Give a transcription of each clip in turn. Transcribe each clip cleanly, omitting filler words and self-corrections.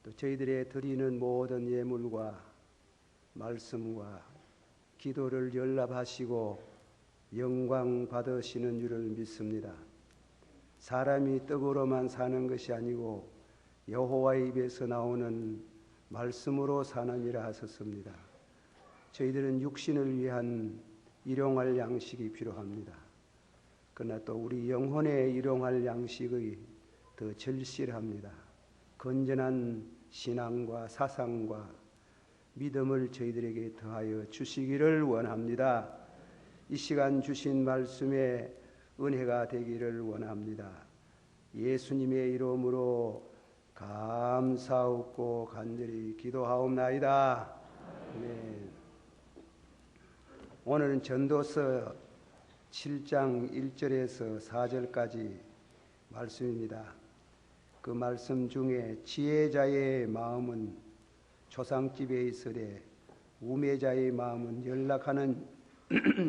또 저희들의 드리는 모든 예물과 말씀과 기도를 연락하시고 영광 받으시는 줄을 믿습니다. 사람이 떡으로만 사는 것이 아니고 여호와의 입에서 나오는 말씀으로 사느니라 하셨습니다. 저희들은 육신을 위한 일용할 양식이 필요합니다. 그러나 또 우리 영혼에 일용할 양식이 더 절실합니다. 건전한 신앙과 사상과 믿음을 저희들에게 더하여 주시기를 원합니다. 이 시간 주신 말씀에 은혜가 되기를 원합니다. 예수님의 이름으로 감사하고 간절히 기도하옵나이다. 아멘. 오늘은 전도서 7장 1절에서 4절까지 말씀입니다. 그 말씀 중에 지혜자의 마음은 조상집에 있으되 우매자의 마음은 연락하는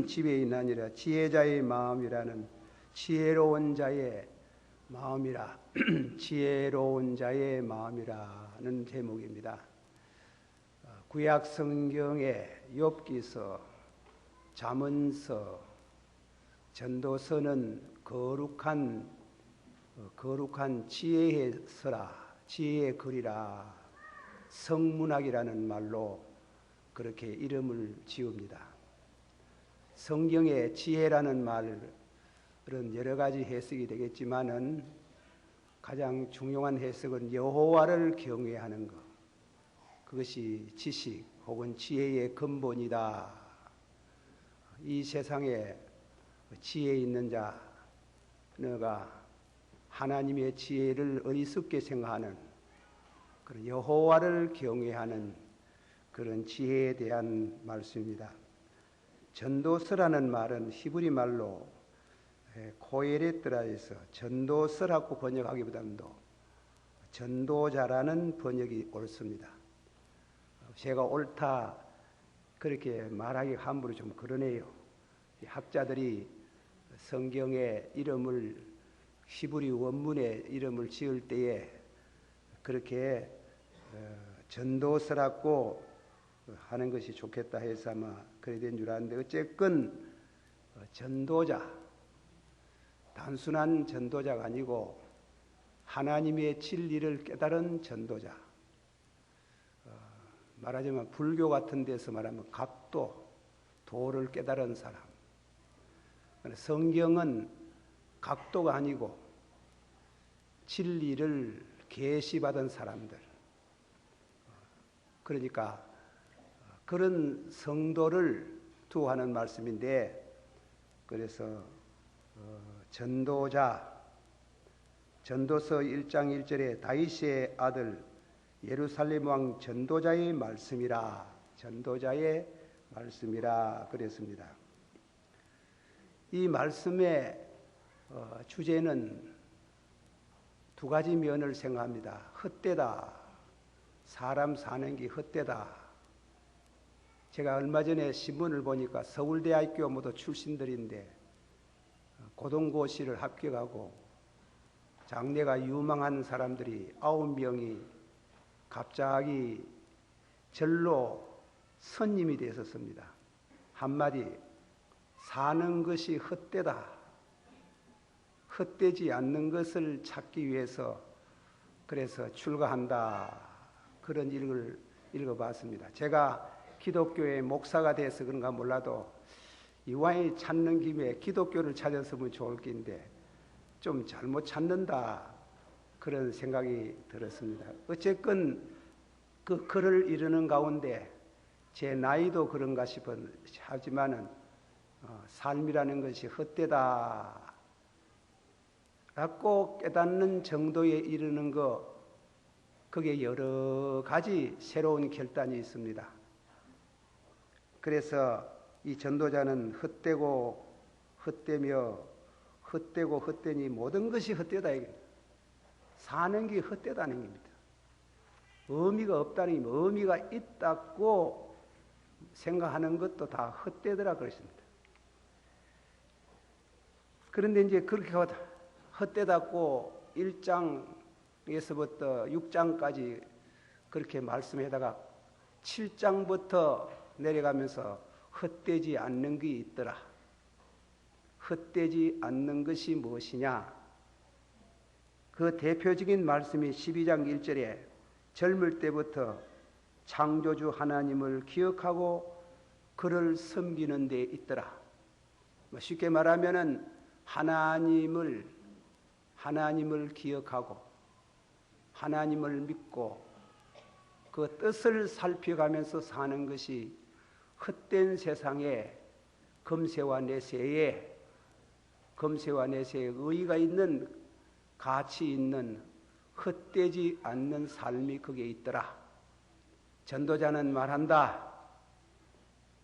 집에 있나니라. 지혜자의 마음이라는 지혜로운 자의 마음이라 지혜로운 자의 마음이라는 제목입니다. 구약 성경의 욥기서, 잠언서, 전도서는 거룩한 지혜의 서라, 지혜의 글이라, 성문학이라는 말로 그렇게 이름을 지읍니다. 성경의 지혜라는 말은 여러 가지 해석이 되겠지만은 가장 중요한 해석은 여호와를 경외하는 것, 그것이 지식 혹은 지혜의 근본이다. 이 세상에 지혜 있는 자가 하나님의 지혜를 어리석게 생각하는 그런 여호와를 경외하는 그런 지혜에 대한 말씀입니다. 전도서라는 말은 히브리 말로 코엘레트라에서 전도서라고 번역하기보다도 전도자라는 번역이 옳습니다. 제가 옳다 그렇게 말하기 함부로 좀 그러네요. 학자들이 성경의 이름을 히브리 원문의 이름을 지을 때에 그렇게 전도서라고 하는 것이 좋겠다 해서 아마 그래 된 줄 아는데, 어쨌건 전도자, 단순한 전도자가 아니고 하나님의 진리를 깨달은 전도자, 말하자면 불교 같은 데서 말하면 각도, 도를 깨달은 사람. 성경은 각도가 아니고 진리를 계시받은 사람들, 그러니까 그런 성도를 두하는 말씀인데, 그래서 전도자, 전도서 1장 1절에 다윗의 아들 예루살렘 왕 전도자의 말씀이라, 전도자의 말씀이라 그랬습니다. 이 말씀의 주제는 두 가지 면을 생각합니다. 헛되다, 사람 사는 게 헛되다. 제가 얼마 전에 신문을 보니까 서울대학교 모두 출신들인데 고등고시를 합격하고 장래가 유망한 사람들이 9명이 갑자기 절로 선임이 되었습니다. 한마디, 사는 것이 헛되다, 헛되지 않는 것을 찾기 위해서 그래서 출가한다, 그런 일을 읽어봤습니다. 제가 기독교의 목사가 돼서 그런가 몰라도 이왕에 찾는 김에 기독교를 찾았으면 좋을 텐데 좀 잘못 찾는다, 그런 생각이 들었습니다. 어쨌건 그 글을 이루는 가운데 제 나이도 그런가 하지만은 삶이라는 것이 헛되다 라고 깨닫는 정도에 이르는 것, 그게 여러 가지 새로운 결단이 있습니다. 그래서 이 전도자는 헛되고 헛되며 헛되고 헛되니 모든 것이 헛되다, 사는 게 헛되다는 겁니다. 의미가 없다는 겁니다. 의미가 있다고 생각하는 것도 다 헛되더라 그랬습니다. 그런데 이제 그렇게 헛되다고 1장에서부터 6장까지 그렇게 말씀에다가 7장부터 내려가면서 헛되지 않는 게 있더라. 헛되지 않는 것이 무엇이냐? 그 대표적인 말씀이 12장 1절에 젊을 때부터 창조주 하나님을 기억하고 그를 섬기는 데 있더라. 쉽게 말하면은 하나님을 기억하고 하나님을 믿고 그 뜻을 살펴가면서 사는 것이 헛된 세상에 금세와 내세에 의의가 있는 가치 있는 헛되지 않는 삶이 거기에 있더라. 전도자는 말한다.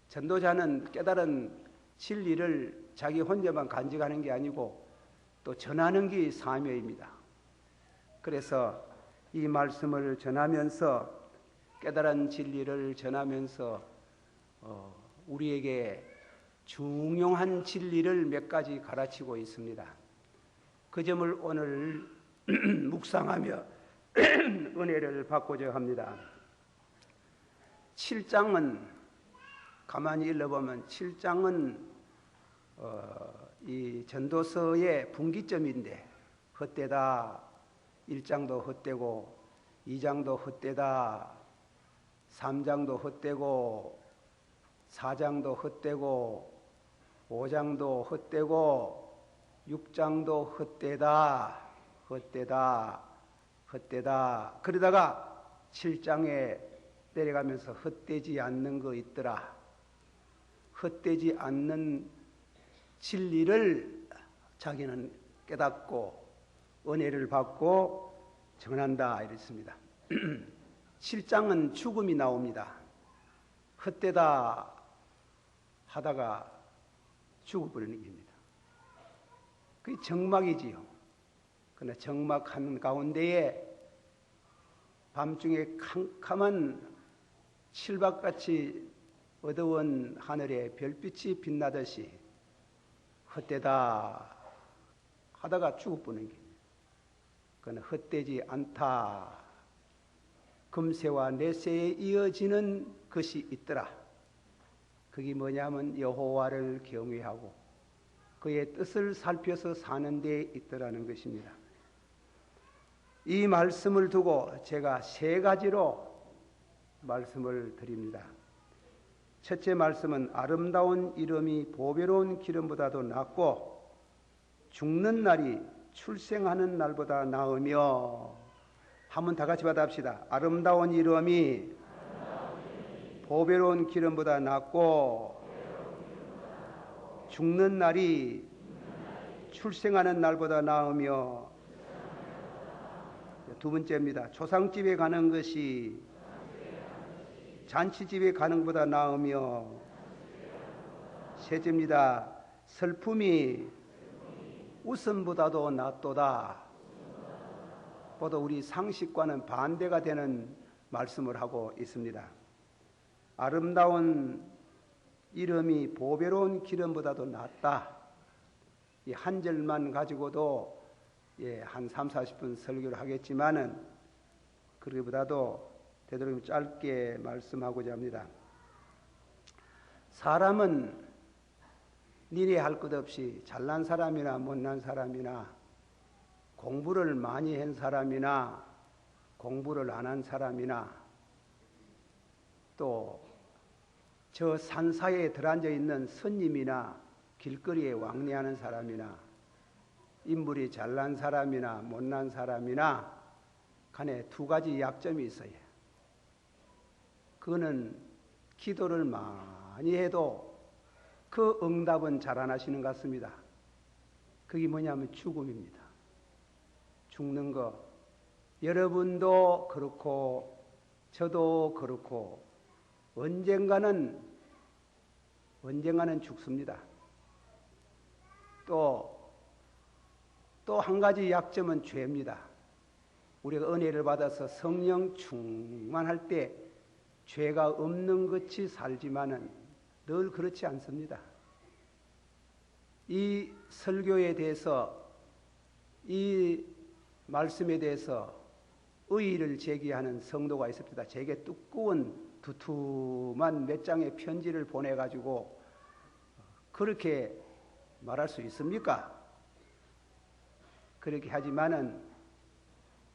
전도자는 깨달은 진리를 자기 혼자만 간직하는 게 아니고 또 전하는 게 사명입니다. 그래서 이 말씀을 전하면서 깨달은 진리를 전하면서 우리에게 중요한 진리를 몇 가지 가르치고 있습니다. 그 점을 오늘 묵상하며 은혜를 받고자 합니다. 7장은 가만히 읽어보면 7장은 이 전도서의 분기점인데 헛되다 1장도 헛되고 2장도 헛되다 3장도 헛되고 4장도 헛되고 5장도 헛되고 6장도 헛되다 그러다가 7장에 내려가면서 헛되지 않는 거 있더라. 헛되지 않는 진리를 자기는 깨닫고 은혜를 받고 전한다 이랬습니다. 7장은 죽음이 나옵니다. 헛되다 하다가 죽어버리는 겁니다. 그게 정막이지요. 그러나 정막하는 가운데에 밤중에 캄캄한 칠박같이 어두운 하늘에 별빛이 빛나듯이 헛되다 하다가 죽어버리는 겁니다. 그러나 헛되지 않다. 금세와 내세에 이어지는 것이 있더라. 그게 뭐냐면 여호와를 경외하고 그의 뜻을 살펴서 사는 데 있더라는 것입니다. 이 말씀을 두고 제가 세 가지로 말씀을 드립니다. 첫째 말씀은 아름다운 이름이 보배로운 기름보다도 낫고 죽는 날이 출생하는 날보다 나으며 한번 다 같이 받아합시다. 아름다운 이름이 보배로운 기름보다 낫고 죽는 날이 출생하는 날보다 나으며 두 번째입니다. 초상집에 가는 것이 잔치집에 가는 것보다 나으며 셋째입니다. 슬픔이 웃음보다도 낫도다. 보다 우리 상식과는 반대가 되는 말씀을 하고 있습니다. 아름다운 이름이 보배로운 기름보다도 낫다. 이 한 절만 가지고도 한 30-40분 설교를 하겠지만은 그보다도 되도록 짧게 말씀하고자 합니다. 사람은 니네 할 것 없이 잘난 사람이나 못난 사람이나 공부를 많이 한 사람이나 공부를 안 한 사람이나 또 저 산사에 들어앉아 있는 스님이나 길거리에 왕래하는 사람이나 인물이 잘난 사람이나 못난 사람이나 간에 두 가지 약점이 있어요. 그거는 기도를 많이 해도 그 응답은 잘 안 하시는 것 같습니다. 그게 뭐냐면 죽음입니다. 죽는 거. 여러분도 그렇고 저도 그렇고 언젠가는 죽습니다. 또 한 가지 약점은 죄입니다. 우리가 은혜를 받아서 성령 충만할 때 죄가 없는 것이 살지만은 늘 그렇지 않습니다. 이 설교에 대해서 이 말씀에 대해서 의의를 제기하는 성도가 있습니다. 제게 두꺼운 두툼한 몇 장의 편지를 보내가지고 그렇게 말할 수 있습니까? 그렇게 하지만은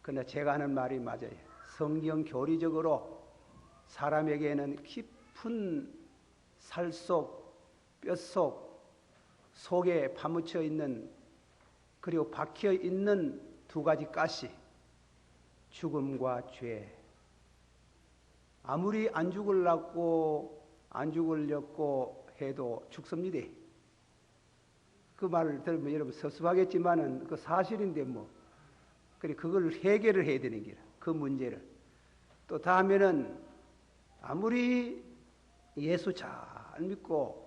그러나 제가 하는 말이 맞아요. 성경 교리적으로 사람에게는 깊은 살속, 뼛속, 속에 파묻혀 있는 그리고 박혀 있는 두 가지 가시, 죽음과 죄. 아무리 안 죽으려고 해도 죽습니다. 그 말을 들으면 여러분 섭섭하겠지만은 그 사실인데 뭐. 그래 그걸 해결을 해야 되는 게라. 그 문제를. 또 다음에는 아무리 예수 잘 믿고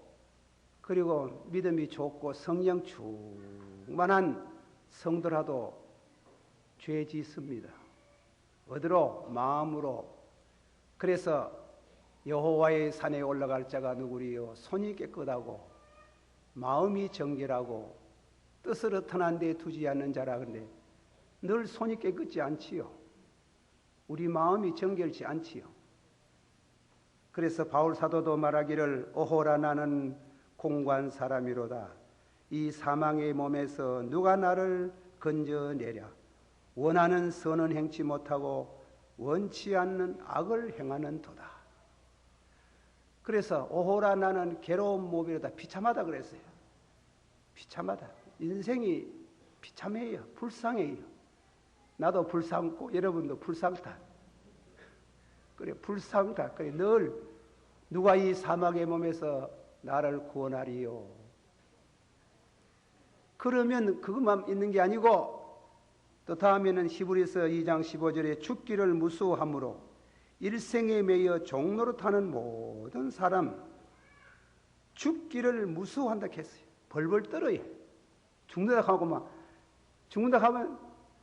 그리고 믿음이 좋고 성령 충만한 성도라도 죄 짓습니다. 어디로? 마음으로. 그래서 여호와의 산에 올라갈 자가 누구리요? 손이 깨끗하고 마음이 정결하고 뜻을 어떠한 데 두지 않는 자라. 그런데 늘 손이 깨끗지 않지요. 우리 마음이 정결치 않지요. 그래서 바울 사도도 말하기를 오호라 나는 공고한 사람이로다. 이 사망의 몸에서 누가 나를 건져내랴. 원하는 선은 행치 못하고 원치 않는 악을 행하는 도다. 그래서 오호라 나는 괴로운 몸이로다. 비참하다 그랬어요. 비참하다. 인생이 비참해요. 불쌍해요. 나도 불쌍고 여러분도 불쌍다. 그래 불쌍다. 그래 늘 누가 이 사막의 몸에서 나를 구원하리요. 그러면 그것만 있는 게 아니고 또 다음에는 히브리서 2장 15절에 죽기를 무수함으로 일생에 매여 종노릇하는 모든 사람 죽기를 무수한다 했어요. 벌벌 떨어요. 죽는다 하면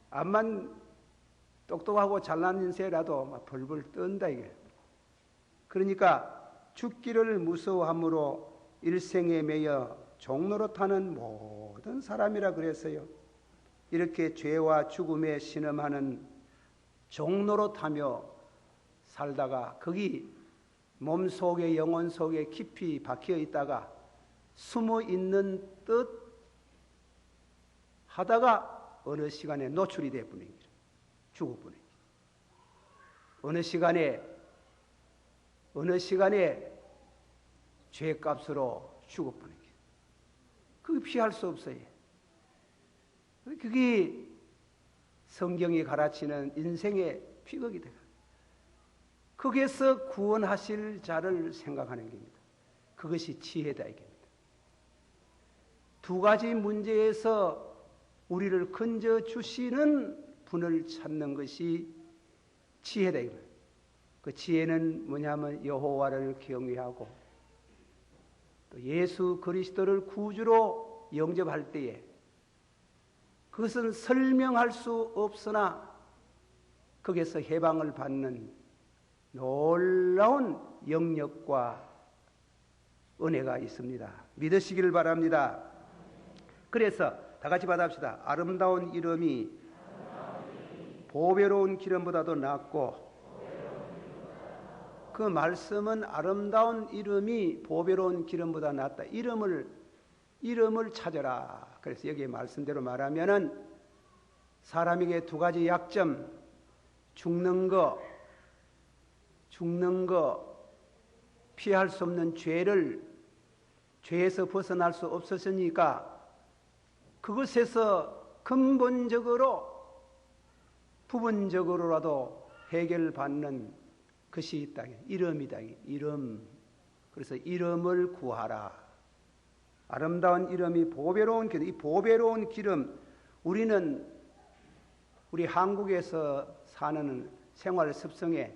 암만 똑똑하고 잘난 인생이라도 막 벌벌 떤다 이게. 그러니까 죽기를 무서워함으로 일생에 매여 종노릇하는 모든 사람이라 그랬어요. 이렇게 죄와 죽음에 신음하는 종노릇하며 살다가 거기 몸속에 영혼 속에 깊이 박혀 있다가 숨어 있는 뜻 하다가 어느 시간에 노출이 되어버린 거죠. 죽어버린 거죠. 어느 시간에 죄값으로 죽어버린 거죠. 그게 피할 수 없어요. 그게 성경이 가르치는 인생의 비극이다. 거기에서 구원하실 자를 생각하는 겁니다. 그것이 지혜다 이겁니다. 두 가지 문제에서 우리를 건져 주시는 분을 찾는 것이 지혜다 이겁니다. 그 지혜는 뭐냐면 여호와를 경외하고 또 예수 그리스도를 구주로 영접할 때에 그것은 설명할 수 없으나 거기에서 해방을 받는 놀라운 영역과 은혜가 있습니다. 믿으시기를 바랍니다. 그래서 다 같이 받아봅시다. 아름다운 이름이 보배로운 기름보다도 낫고 그 말씀은 아름다운 이름이 보배로운 기름보다 낫다. 이름을 찾아라. 그래서 여기 말씀대로 말하면은 사람에게 두 가지 약점, 죽는 거, 피할 수 없는 죄에서 벗어날 수 없었으니까 그것에서 근본적으로, 부분적으로라도 해결받는 것이 있다. 이름이다. 이름. 그래서 이름을 구하라. 아름다운 이름이 보배로운 기름. 이 보배로운 기름, 우리는 우리 한국에서 사는 생활 습성에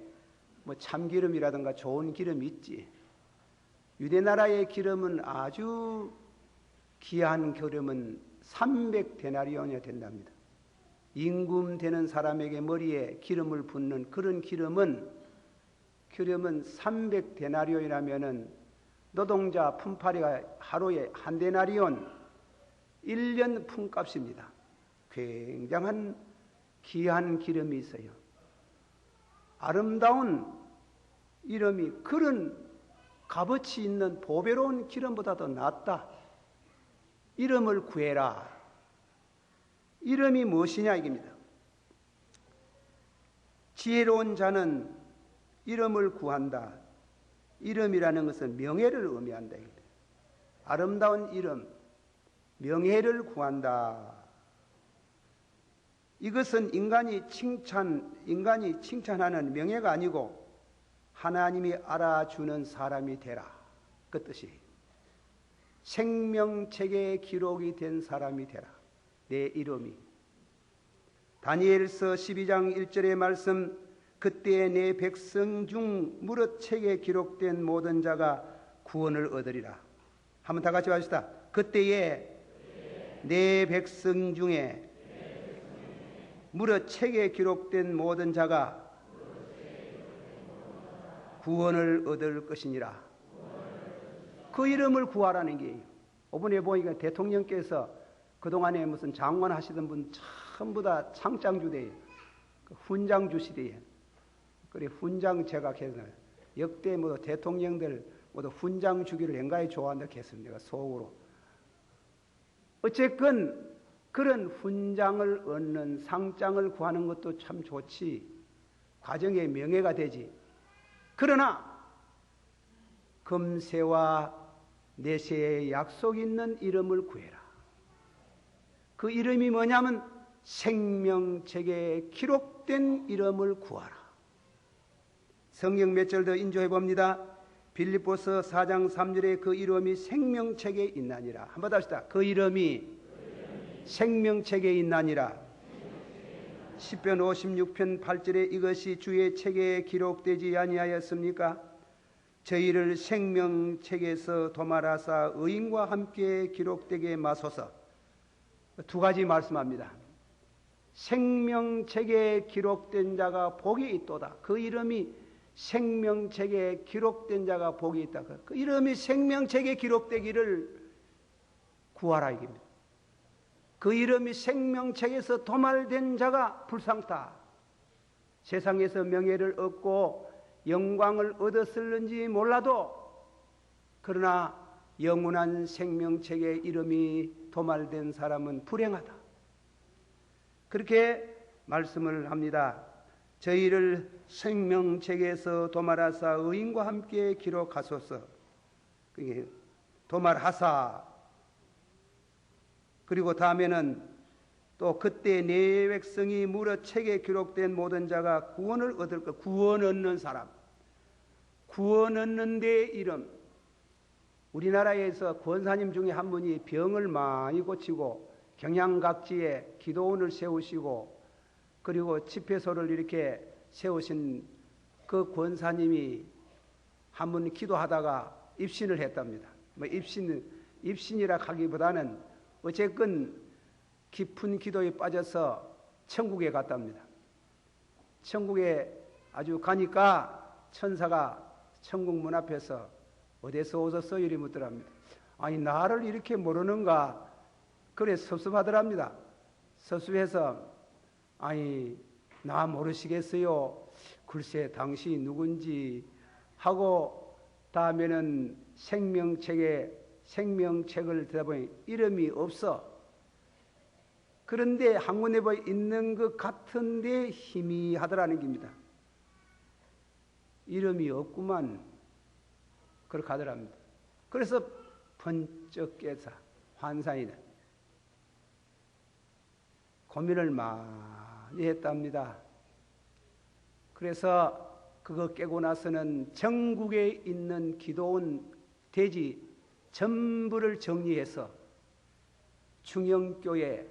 뭐 참기름이라든가 좋은 기름이 있지. 유대 나라의 기름은 아주 귀한 기름은 300데나리온이 된답니다. 임금 되는 사람에게 머리에 기름을 붓는 그런 기름은 300데나리온이라면은 노동자 품팔이가 하루에 한 데나리온 1년 품값입니다. 굉장한 귀한 기름이 있어요. 아름다운 이름이 그런 값어치 있는 보배로운 기름보다도 낫다. 이름을 구해라. 이름이 무엇이냐 이겁니다. 지혜로운 자는 이름을 구한다. 이름이라는 것은 명예를 의미한다. 아름다운 이름, 명예를 구한다. 이것은 인간이 칭찬하는 명예가 아니고 하나님이 알아주는 사람이 되라. 그 뜻이 생명책에 기록이 된 사람이 되라. 내 이름이. 다니엘서 12장 1절의 말씀, 그때 내 백성 중 무릇 책에 기록된 모든 자가 구원을 얻으리라. 한번 다 같이 합시다. 그때에 내 백성 중에 무릇 책에 기록된 모든 자가 구원을 얻을 것이니라. 그 이름을 구하라는 게 이번에 보니까 대통령께서 그동안에 무슨 장관 하시던 분 전부 다 창장주대예요. 훈장 주시대요. 그래 훈장 제각해서 역대 모두 대통령들 모두 훈장 주기를 굉장히 좋아한다 했습니다. 내가 속으로. 어쨌건 그런 훈장을 얻는 상장을 구하는 것도 참 좋지. 가정의 명예가 되지. 그러나 금세와 내세에 약속 있는 이름을 구해라. 그 이름이 뭐냐면 생명책에 기록된 이름을 구하라. 성경 몇 절 더 인조해 봅니다. 빌립보서 4장 3절에 그 이름이 생명책에 있나니라. 한번 합시다. 그 이름이 생명책에 있나니라. 시편 56편 8절에 이것이 주의 책에 기록되지 아니하였습니까? 저희를 생명책에서 도말하사 의인과 함께 기록되게 마소서. 두 가지 말씀합니다. 생명책에 기록된 자가 복이 있도다. 그 이름이 생명책에 기록된 자가 복이 있다. 그 이름이 생명책에 기록되기를 구하라 이깁니다. 그 이름이 생명책에서 도말된 자가 불상타. 세상에서 명예를 얻고 영광을 얻었을는지 몰라도 그러나 영원한 생명책에 이름이 도말된 사람은 불행하다. 그렇게 말씀을 합니다. 저희를 생명책에서 도말하사 의인과 함께 기록하소서. 그게 도말하사. 그리고 다음에는 또 그때 내 백성이 무릇 책에 기록된 모든 자가 구원을 얻을 것. 구원 얻는 사람. 구원 얻는 데 이름. 우리나라에서 권사님 중에 한 분이 병을 많이 고치고 경양각지에 기도원을 세우시고 그리고 집회소를 이렇게 세우신 그 권사님이 한 번 기도하다가 입신을 했답니다. 뭐 입신이라 하기보다는 어쨌건 깊은 기도에 빠져서 천국에 갔답니다. 천국에 아주 가니까 천사가 천국 문 앞에서 어디서 오셨어? 이리 묻더랍니다. 아니 나를 이렇게 모르는가? 그래 섭섭하더랍니다. 섭섭해서 아니 나 모르시겠어요? 글쎄 당시 누군지 하고 다음에는 생명책을 들여다보니 이름이 없어. 그런데 한 군데 보여 있는 것 같은데 희미하더라는 겁니다. 이름이 없구만. 그렇게 하더랍니다. 그래서 번쩍 깨서 환상이다. 고민을 많이 했답니다. 그래서 그거 깨고 나서는 전국에 있는 기도원 대지 전부를 정리해서 충영교회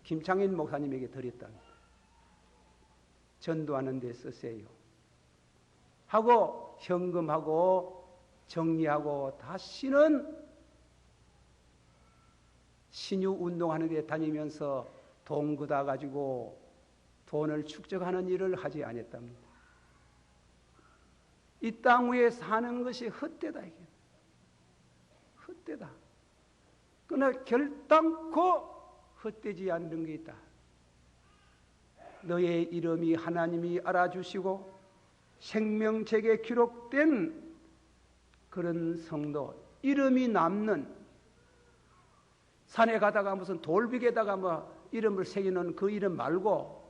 김창인 목사님에게 드렸답니다. 전도하는 데 쓰세요. 하고 현금하고 정리하고 다시는 신유 운동하는 데 다니면서 돈 걷어 가지고 돈을 축적하는 일을 하지 않았답니다. 이 땅 위에 사는 것이 헛되다 이게. 헛되다. 그러나 결단코 헛되지 않는 게 있다. 너의 이름이 하나님이 알아주시고 생명책에 기록된 그런 성도, 이름이 남는, 산에 가다가 무슨 돌벽에다가 뭐 이름을 새기는 그 이름 말고,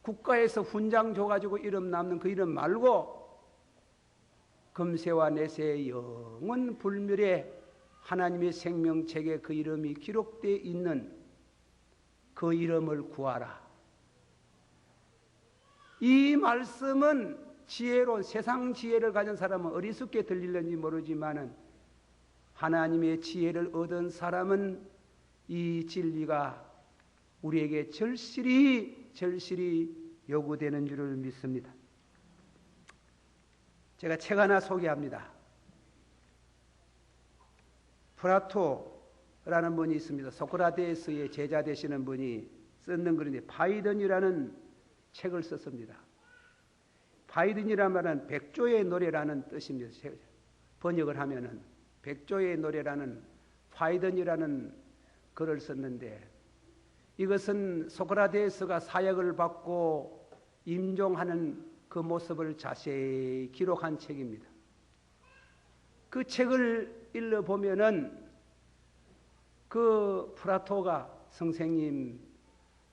국가에서 훈장 줘가지고 이름 남는 그 이름 말고, 금세와 내세의 영원 불멸의 하나님의 생명책에 그 이름이 기록되어 있는 그 이름을 구하라. 이 말씀은 지혜로운, 세상 지혜를 가진 사람은 어리석게 들릴는지 모르지만은 하나님의 지혜를 얻은 사람은 이 진리가 우리에게 절실히 요구되는 줄을 믿습니다. 제가 책 하나 소개합니다. 플라토라는 분이 있습니다. 소크라테스의 제자 되시는 분이 쓰는 글인데, 바이든이라는 책을 썼습니다. 바이든이라는 말은 백조의 노래라는 뜻입니다. 번역을 하면은 백조의 노래라는 바이든이라는 글을 썼는데, 이것은 소크라테스가 사역을 받고 임종하는 그 모습을 자세히 기록한 책입니다. 그 책을 읽어보면은 그 플라토가, 선생님,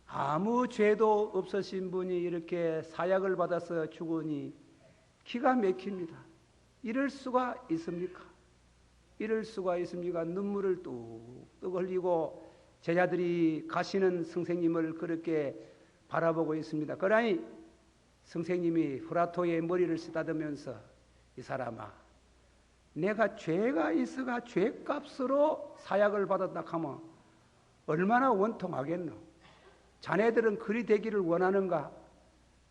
아무 죄도 없으신 분이 이렇게 사약을 받아서 죽으니 기가 막힙니다. 이럴 수가 있습니까? 이럴 수가 있습니까? 눈물을 뚝뚝 흘리고 제자들이 가시는 선생님을 그렇게 바라보고 있습니다. 그러니 선생님이 플라토의 머리를 쓰다듬으면서, 이 사람아, 내가 죄가 있어가 죄값으로 사약을 받았다 하면 얼마나 원통하겠노? 자네들은 그리 되기를 원하는가?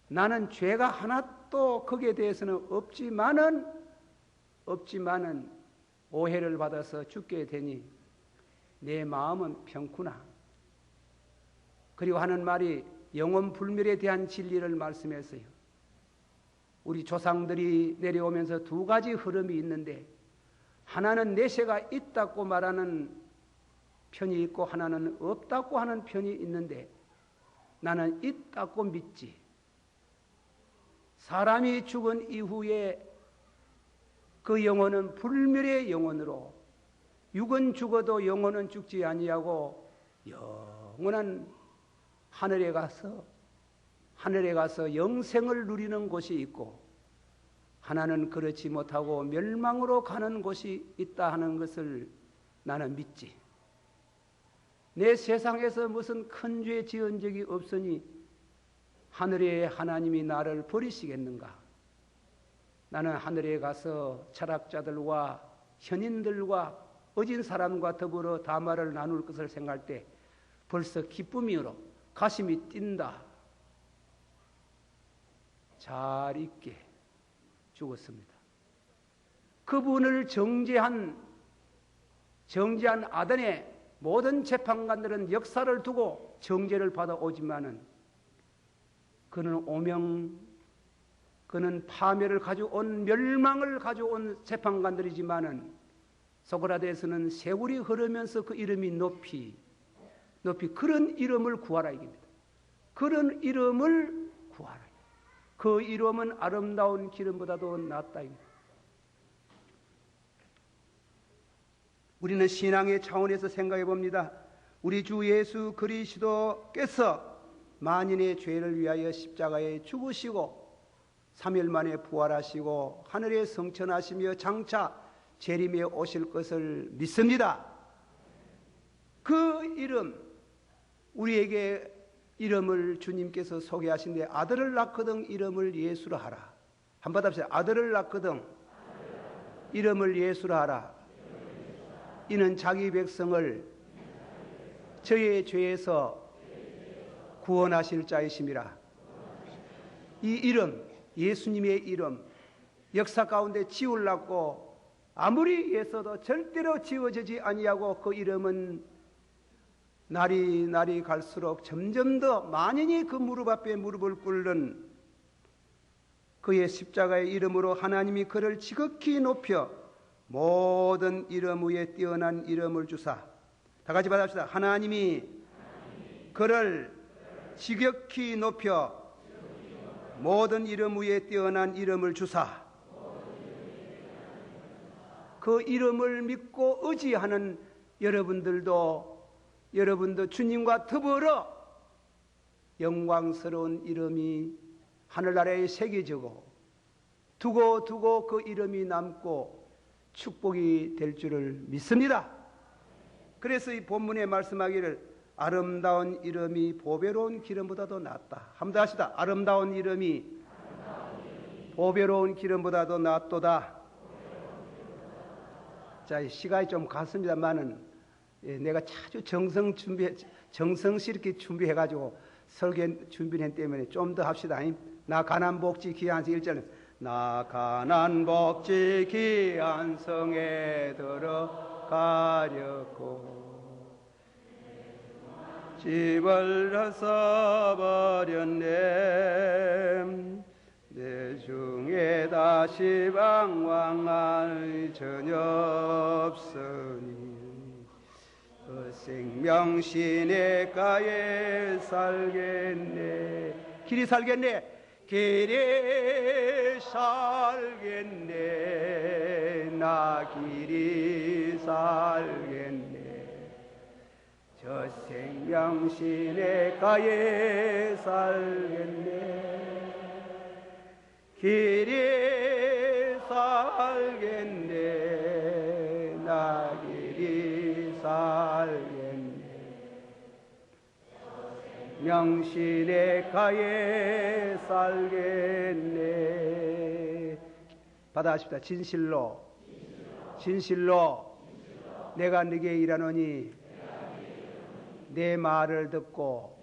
나는 죄가 하나도 거기에 대해서는 없지만은 오해를 받아서 죽게 되니 내 마음은 평구나. 그리고 하는 말이 영원 불멸에 대한 진리를 말씀했어요. 우리 조상들이 내려오면서 두 가지 흐름이 있는데, 하나는 내세가 있다고 말하는 편이 있고 하나는 없다고 하는 편이 있는데, 나는 있다고 믿지. 사람이 죽은 이후에 그 영혼은 불멸의 영혼으로, 육은 죽어도 영혼은 죽지 아니하고 영원한 하늘에 가서 영생을 누리는 곳이 있고, 하나는 그렇지 못하고 멸망으로 가는 곳이 있다 하는 것을 나는 믿지. 내 세상에서 무슨 큰 죄 지은 적이 없으니 하늘의 하나님이 나를 버리시겠는가? 나는 하늘에 가서 철학자들과 현인들과 어진 사람과 더불어 담화를 나눌 것을 생각할 때 벌써 기쁨이로 가슴이 뛴다. 잘 있게 죽었습니다. 그분을 정죄한 아덴의 모든 재판관들은 역사를 두고 정죄를 받아오지만은 그는 파멸을 가져온, 멸망을 가져온 재판관들이지만은 소크라테스는 세월이 흐르면서 그 이름이 높이 그런 이름을 구하라 이깁니다. 그런 이름을 구하라. 그 이름은 아름다운 기름보다도 낫다 이깁니다. 우리는 신앙의 차원에서 생각해 봅니다. 우리 주 예수 그리스도께서 만인의 죄를 위하여 십자가에 죽으시고 3일 만에 부활하시고 하늘에 성천하시며 장차 재림에 오실 것을 믿습니다. 그 이름, 우리에게 이름을 주님께서 소개하신데, 아들을 낳거든 이름을 예수라 하라. 한번 합시다. 아들을 낳거든 이름을 예수라 하라. 이는 자기 백성을 저의 죄에서 구원하실 자이심이라. 이 이름, 예수님의 이름, 역사 가운데 지우려고 아무리 애써도 절대로 지워지지 아니하고, 그 이름은 날이 갈수록 점점 더 만인이 그 무릎 앞에 무릎을 꿇는 그의 십자가의 이름으로 하나님이 그를 지극히 높여 모든 이름 위에 뛰어난 이름을 주사. 다 같이 받아봅시다. 하나님이 그를 지극히 높여 모든 이름 위에 뛰어난 이름을 주사 그 이름을 믿고 의지하는 여러분도 주님과 더불어 영광스러운 이름이 하늘나라에 새겨지고 두고 그 이름이 남고 축복이 될 줄을 믿습니다. 그래서 이 본문에 말씀하기를 아름다운 이름이 보배로운 기름보다도 낫다. 한번 더 합시다. 아름다운 이름이 보배로운 기름보다도 낫도다. 자, 시간이 좀 갔습니다만은 내가 아주 정성스럽게 준비해가지고 설계 준비했기 때문에 좀 더 합시다. 나 가난복지 귀한성 1절은 나 가난복지 귀한성에 들어가려고 집을 써버렸네. 내 중에 다시 방황할 전혀 없으니 그 생명 시냇가에 살겠네. 길이 살겠네. 길이 살겠네. 나 길이 살겠네. 저 생명 시냇가에 살겠네. 길이 살겠네. 나 길이 살겠네. 명시냇가에 살겠네. 받아십시다. 진실로 내가 네게 일하노니 내 말을 듣고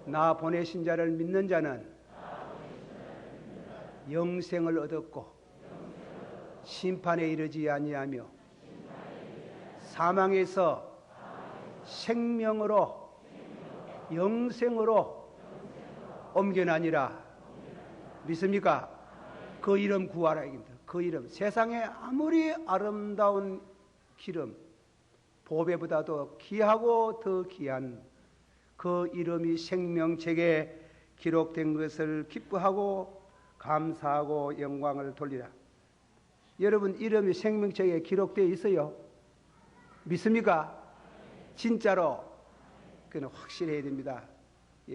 나 보내신 자를 믿는 자는 영생을 얻었고 심판에 이르지 아니하며 사망에서 생명으로 영생으로 옮겨나니라. 믿습니까? 그 이름 구하라 이깁니다. 그 이름, 세상에 아무리 아름다운 기름, 보배보다도 귀하고 더 귀한 그 이름이 생명책에 기록된 것을 기뻐하고 감사하고 영광을 돌리라. 여러분 이름이 생명책에 기록되어 있어요? 믿습니까? 진짜로 그는 확실해야 됩니다.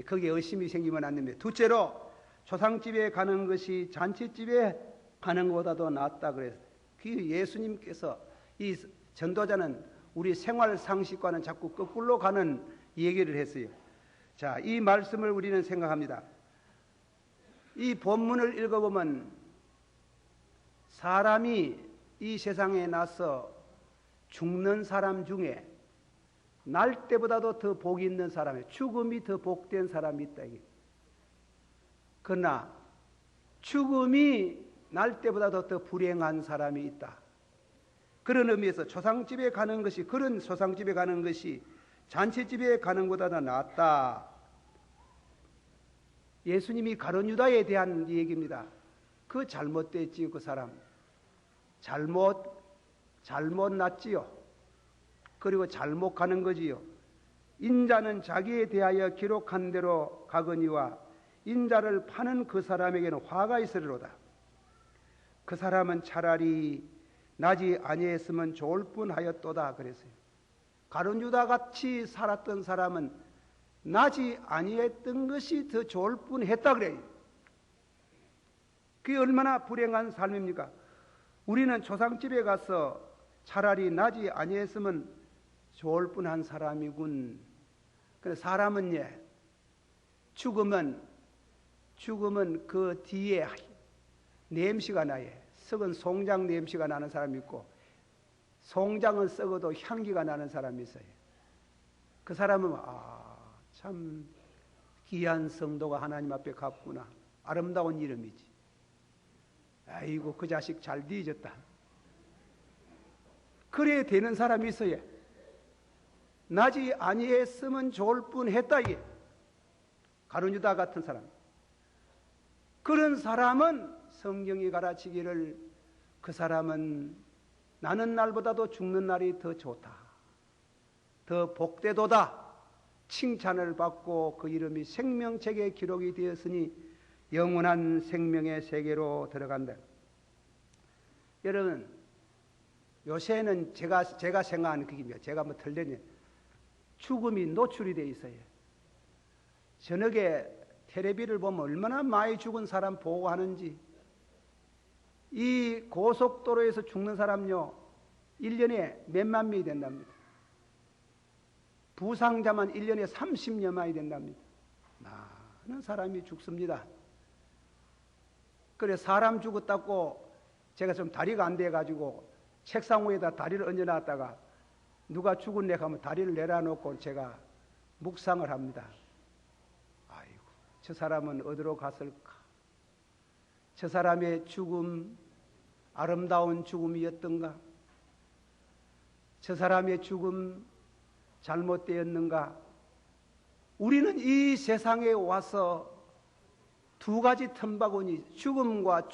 거기에 의심이 생기면 안 됩니다. 둘째로 조상집에 가는 것이 잔치집에 가는 것보다도 낫다 그랬어요. 그 예수님께서 이 전도자는 우리 생활 상식과는 자꾸 거꾸로 가는 얘기를 했어요. 자, 이 말씀을 우리는 생각합니다. 이 본문을 읽어보면 사람이 이 세상에 나서 죽는 사람 중에 날 때보다도 더 복이 있는 사람이, 죽음이 더 복된 사람이 있다. 그러나 죽음이 날 때보다도 더 불행한 사람이 있다. 그런 의미에서 조상집에 가는 것이, 그런 조상집에 가는 것이 잔치집에 가는 것보다 낫다. 예수님이 가룟 유다에 대한 얘기입니다. 그 잘못됐지요. 그 사람 잘못 났지요. 그리고 잘못 가는 거지요. 인자는 자기에 대하여 기록한 대로 가거니와 인자를 파는 그 사람에게는 화가 있으리로다. 그 사람은 차라리 나지 아니했으면 좋을 뻔하였도다 그랬어요. 가룟 유다 같이 살았던 사람은 나지 아니했던 것이 더 좋을 뻔했다 그래요. 그게 얼마나 불행한 삶입니까? 우리는 조상집에 가서 차라리 나지 아니했으면 좋을 뻔한 사람이군. 그래서 사람은 죽으면 그 뒤에 냄새가 나요. 썩은 송장 냄새가 나는 사람이 있고, 송장은 썩어도 향기가 나는 사람이 있어요. 그 사람은 참 귀한 성도가 하나님 앞에 갔구나. 아름다운 이름이지. 아이고 그 자식 잘 뒤졌다. 그래야 되는 사람이 있어요. 나지 아니했으면 좋을 뻔했다. 이게 가룟 유다 같은 사람. 그런 사람은 성경이 가르치기를 그 사람은 나는 날보다도 죽는 날이 더 좋다. 더 복되도다. 칭찬을 받고 그 이름이 생명책에 기록이 되었으니 영원한 생명의 세계로 들어간다. 여러분, 요새는 제가 생각하는 그게입니다. 제가 뭐 틀렸냐. 죽음이 노출이 돼 있어요. 저녁에 텔레비를 보면 얼마나 많이 죽은 사람 보고하는지. 이 고속도로에서 죽는 사람요, 1년에 몇만 명이 된답니다. 부상자만 1년에 30여만이 된답니다. 많은 사람이 죽습니다. 그래, 사람 죽었다고 제가 좀 다리가 안 돼가지고 책상 위에다 다리를 얹어놨다가 누가 죽은 내 하면 다리를 내려놓고 제가 묵상을 합니다. 아이고, 저 사람은 어디로 갔을까? 저 사람의 죽음, 아름다운 죽음이었던가? 저 사람의 죽음 잘못되었는가? 우리는 이 세상에 와서 두 가지 틈바구니, 죽음과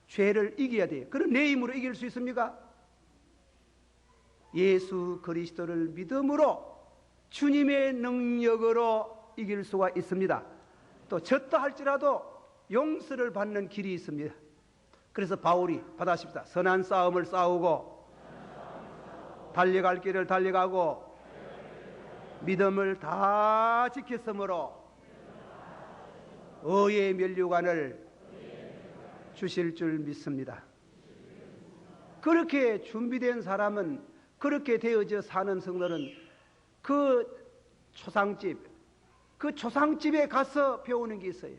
죄를 이겨야 돼요. 그럼 내 힘으로 이길 수 있습니까? 예수 그리스도를 믿음으로 주님의 능력으로 이길 수가 있습니다. 또 졌다 할지라도 용서를 받는 길이 있습니다. 그래서 바울이 받아십시다. 선한 싸움을 싸우고 달려갈 길을 달려가고 믿음을 다 지켰으므로 의의 면류관을 주실 줄 믿습니다. 그렇게 준비된 사람은, 그렇게 되어져 사는 성도는 그 조상집에 가서 배우는 게 있어요.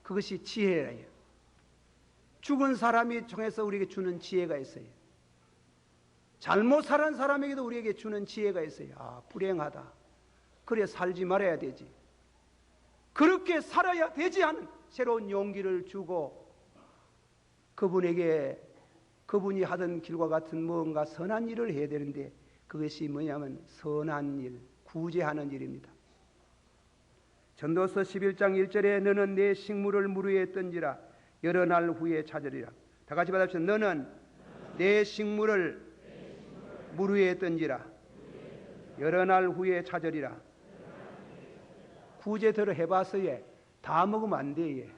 그것이 지혜예요. 죽은 사람이 통해서 우리에게 주는 지혜가 있어요. 잘못 살은 사람에게도 우리에게 주는 지혜가 있어요. 아, 불행하다. 그래 살지 말아야 되지. 그렇게 살아야 되지 않은 새로운 용기를 주고 그분이 하던 길과 같은 무언가 선한 일을 해야 되는데 그것이 뭐냐면 선한 일, 구제하는 일입니다. 전도서 11장 1절에 너는 내 식물을 무르에 던지라 여러 날 후에 찾으리라. 다 같이 받아봅시다. 너는 내 식물을 무르에 던지라 여러 날 후에 찾으리라. 구제대로 해봐서요, 다 먹으면 안 돼.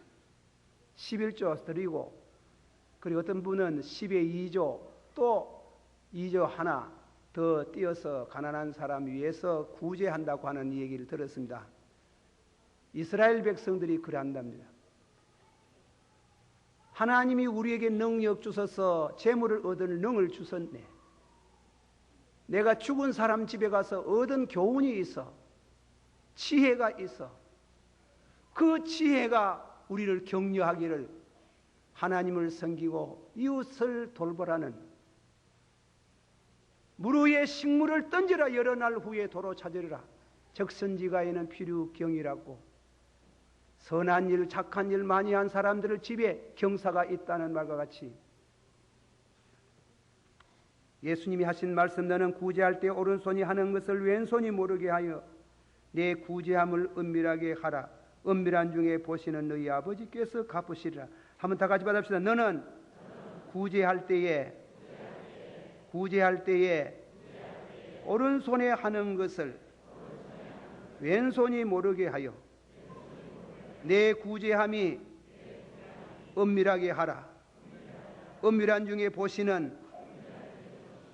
11조 드리고, 그리고 어떤 분은 10의 2조, 또 2조 하나 더 띄어서 가난한 사람 위해서 구제한다고 하는 얘기를 들었습니다. 이스라엘 백성들이 그래한답니다. 하나님이 우리에게 능력 주셔서 재물을 얻을 능을 주셨네. 내가 죽은 사람 집에 가서 얻은 교훈이 있어. 지혜가 있어. 그 지혜가 우리를 격려하기를 하나님을 섬기고 이웃을 돌보라는 무르에 식물을 던지라 여러 날 후에 도로 찾으리라. 적선지가에는 필요경이라고 선한 일, 착한 일 많이 한 사람들의 집에 경사가 있다는 말과 같이 예수님이 하신 말씀 너는 구제할 때 오른손이 하는 것을 왼손이 모르게 하여 내 구제함을 은밀하게 하라. 은밀한 중에 보시는 너희 아버지께서 갚으시리라. 한번 다 같이 받읍시다. 너는 구제할 때에 오른손에 하는 것을 왼손이 모르게 하여 내 구제함이 은밀하게 하라. 은밀한 중에 보시는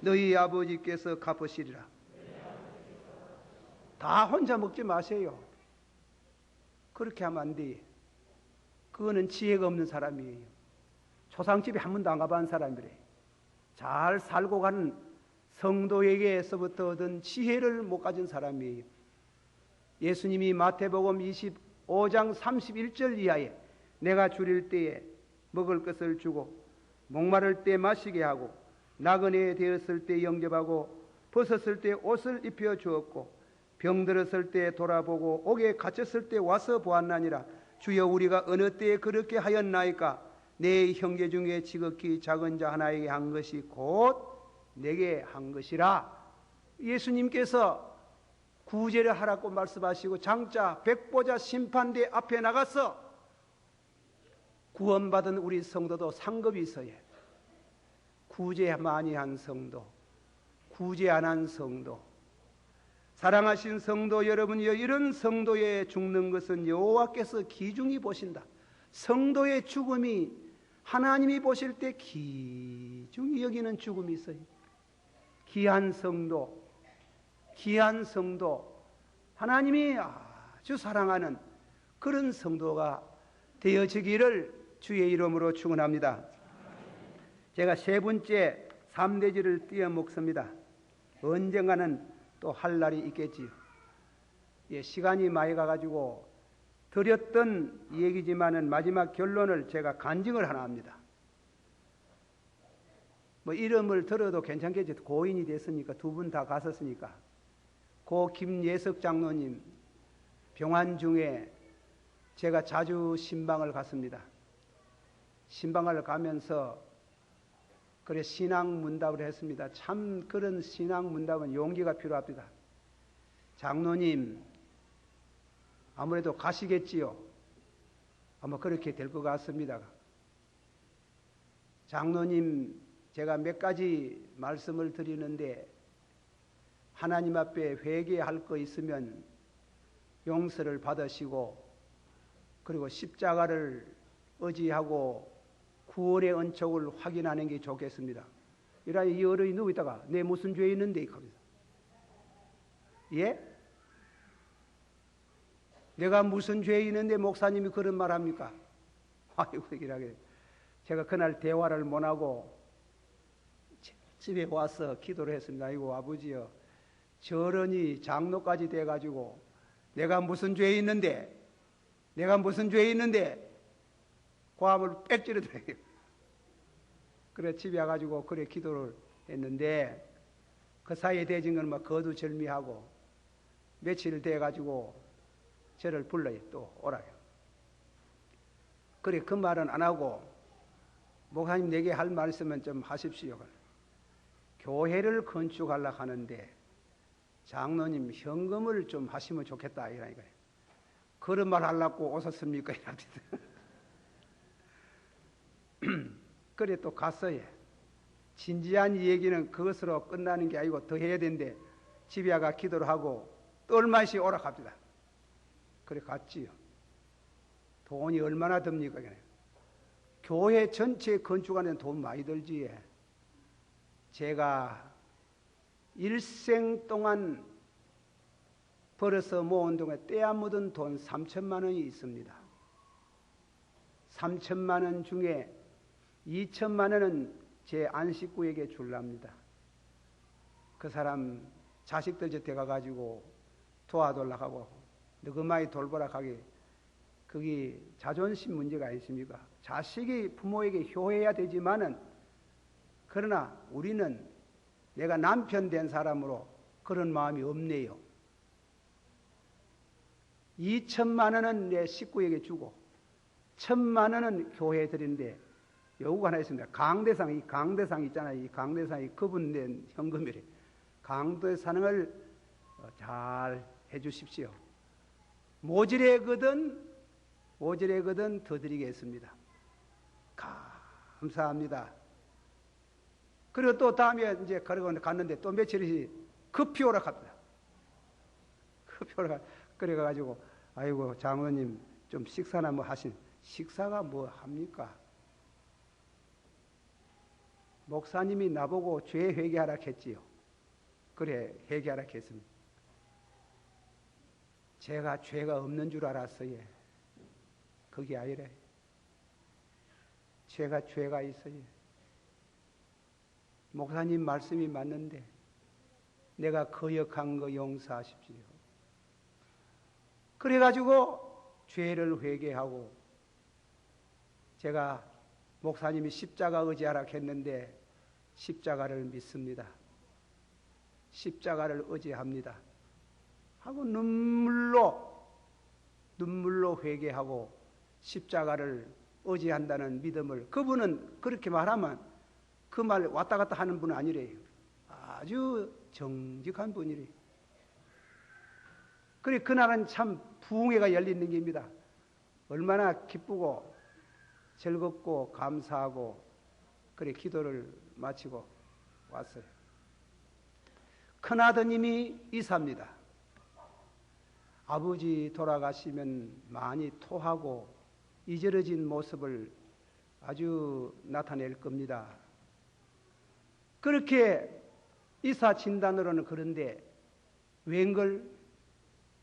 너희 아버지께서 갚으시리라. 다 혼자 먹지 마세요. 그렇게 하면 안 돼. 그거는 지혜가 없는 사람이에요. 초상집에 한 번도 안 가본 사람이래. 잘 살고 가는 성도에게서부터 얻은 지혜를 못 가진 사람이에요. 예수님이 마태복음 25장 31절 이하에 내가 줄일 때에 먹을 것을 주고 목마를 때 마시게 하고 나그네 되었을 때 영접하고 벗었을 때 옷을 입혀 주었고 병들었을 때 돌아보고 옥에 갇혔을 때 와서 보았나니라. 주여 우리가 어느 때에 그렇게 하였나이까? 내 형제 중에 지극히 작은 자 하나에게 한 것이 곧 내게 한 것이라. 예수님께서 구제를 하라고 말씀하시고 장자 백보자 심판대 앞에 나가서 구원받은 우리 성도도 상급이 있어요. 구제 많이 한 성도, 구제 안 한 성도, 사랑하신 성도 여러분이여, 이런 성도의 죽는 것은 여호와께서 귀중히 보신다. 성도의 죽음이 하나님이 보실 때 귀중히 여기는 죽음이 있어요. 귀한 성도, 하나님이 아주 사랑하는 그런 성도가 되어지기를 주의 이름으로 축원합니다. 제가 세 번째 3대지를 띄어 먹습니다. 언젠가는 또 할 날이 있겠지요. 예, 시간이 많이 가가지고 드렸던 얘기지만은 마지막 결론을 제가 간증을 하나 합니다. 뭐 이름을 들어도 괜찮겠죠. 고인이 됐으니까, 두 분 다 갔었으니까. 고 김예석 장로님 병환 중에 제가 자주 신방을 갔습니다. 신방을 가면서 그래 신앙 문답을 했습니다. 참 그런 신앙 문답은 용기가 필요합니다. 장로님 아무래도 가시겠지요. 아마 그렇게 될 것 같습니다. 장로님, 제가 몇 가지 말씀을 드리는데 하나님 앞에 회개할 거 있으면 용서를 받으시고, 그리고 십자가를 의지하고 구원의 은총을 확인하는 게 좋겠습니다. 이라 이 어른이 누워 있다가 내 무슨 죄 있는데 합니다. 예? 내가 무슨 죄 있는데 목사님이 그런 말 합니까? 아이고, 이라게. 제가 그날 대화를 못하고 집에 와서 기도를 했습니다. 아이고, 아버지요, 저런이 장로까지 돼가지고 내가 무슨 죄 있는데 고함을 빽 찌르더래요. 그래 집에 와가지고 그래 기도를 했는데, 그 사이에 대진 건 막 거두절미하고 며칠 돼가지고 저를 불러요. 또 오라요. 그래 그 말은 안 하고, 목사님 내게 할 말씀은 좀 하십시오. 교회를 건축하려고 하는데 장로님 현금을 좀 하시면 좋겠다 이러니까요. 그런 말 하려고 오셨습니까? 이랍니다. 그래 또 갔어요. 진지한 얘기는 그것으로 끝나는 게 아니고 더 해야 되는데 집에 가 기도를 하고 또 얼마씩 오락합니다. 그래 갔지요. 돈이 얼마나 듭니까? 교회 전체 건축하는 돈 많이 들지. 제가 일생 동안 벌어서 모은 동안 떼안 묻은 돈 3천만 원이 있습니다. 3천만 원 중에 2천만 원은 제 안식구에게 줄랍니다. 그 사람 자식들 곁에 가가지고 도와달라고 하고 너그마이 돌보라 하기, 그게 자존심 문제가 아니십니까? 자식이 부모에게 효해야 되지만은, 그러나 우리는 내가 남편 된 사람으로 그런 마음이 없네요. 2천만 원은 내 식구에게 주고 1,000만 원은 교회에 드리는데 요구가 하나 있습니다. 이 강대상 있잖아요. 이 강대상이 그분된 현금이래. 강대상을 잘 해주십시오. 모질에거든 더 드리겠습니다. 감사합니다. 그리고 또 다음에 이제 갔는데 또 며칠이 급히 오락합니다. 급히 오락. 그래가지고 아이고 장로님 좀 식사나 뭐 하신. 식사가 뭐 합니까? 목사님이 나보고 죄 회개하라 했지요. 그래 회개하라 했습니다. 제가 죄가 없는 줄 알았어요. 그게 아니래. 제가 죄가 있어요. 목사님 말씀이 맞는데 내가 거역한 거 용서하십시오. 그래가지고 죄를 회개하고, 제가 목사님이 십자가 의지하라 했는데 십자가를 믿습니다. 십자가를 의지합니다. 하고 눈물로 회개하고 십자가를 의지한다는 믿음을, 그분은 그렇게 말하면 그 말 왔다 갔다 하는 분은 아니래요. 아주 정직한 분이래요. 그래 그날은 참 부흥회가 열리는 게입니다. 얼마나 기쁘고 즐겁고 감사하고 그래 기도를 마치고 왔어요. 큰아드님이 이사입니다. 아버지 돌아가시면 많이 토하고 이저러진 모습을 아주 나타낼 겁니다. 그렇게 이사 진단으로는 그런데 웬걸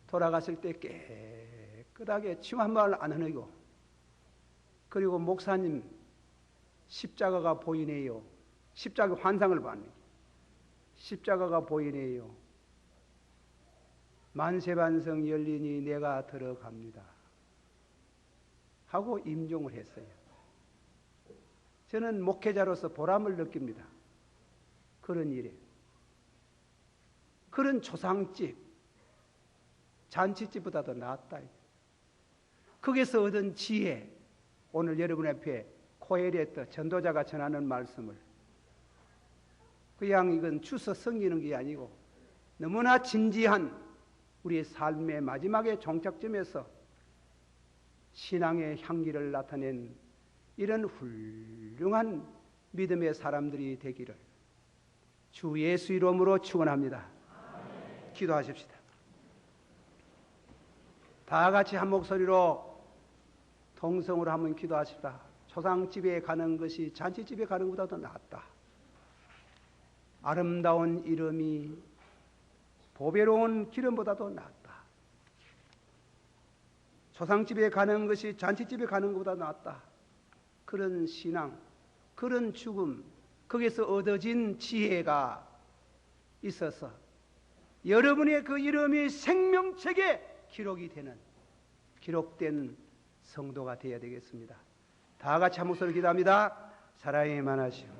돌아갔을 때 깨끗하게 침 한 발 안 흘리고, 그리고 목사님 십자가가 보이네요. 십자가 환상을 봤네. 십자가가 보이네요. 만세반성 열리니 내가 들어갑니다 하고 임종을 했어요. 저는 목회자로서 보람을 느낍니다. 그런 일에. 그런 조상집, 잔치집보다도 낫다. 거기서 얻은 지혜, 오늘 여러분 앞에 코엘리트 전도자가 전하는 말씀을 그냥 이건 주워 섬기는 게 아니고 너무나 진지한 우리의 삶의 마지막의 종착점에서 신앙의 향기를 나타낸 이런 훌륭한 믿음의 사람들이 되기를 주 예수 이름으로 축원합니다. 기도하십시다. 다 같이 한 목소리로 동성으로 한번 기도하십시다. 초상집에 가는 것이 잔치집에 가는 것보다 더 낫다. 아름다운 이름이 보배로운 기름보다도 낫다. 초상집에 가는 것이 잔치집에 가는 것보다 낫다. 그런 신앙, 그런 죽음, 거기서 얻어진 지혜가 있어서 여러분의 그 이름이 생명책에 기록이 되는, 기록된 성도가 되어야 되겠습니다. 다 같이 한 목소리로 기도합니다. 사랑이 많으시오.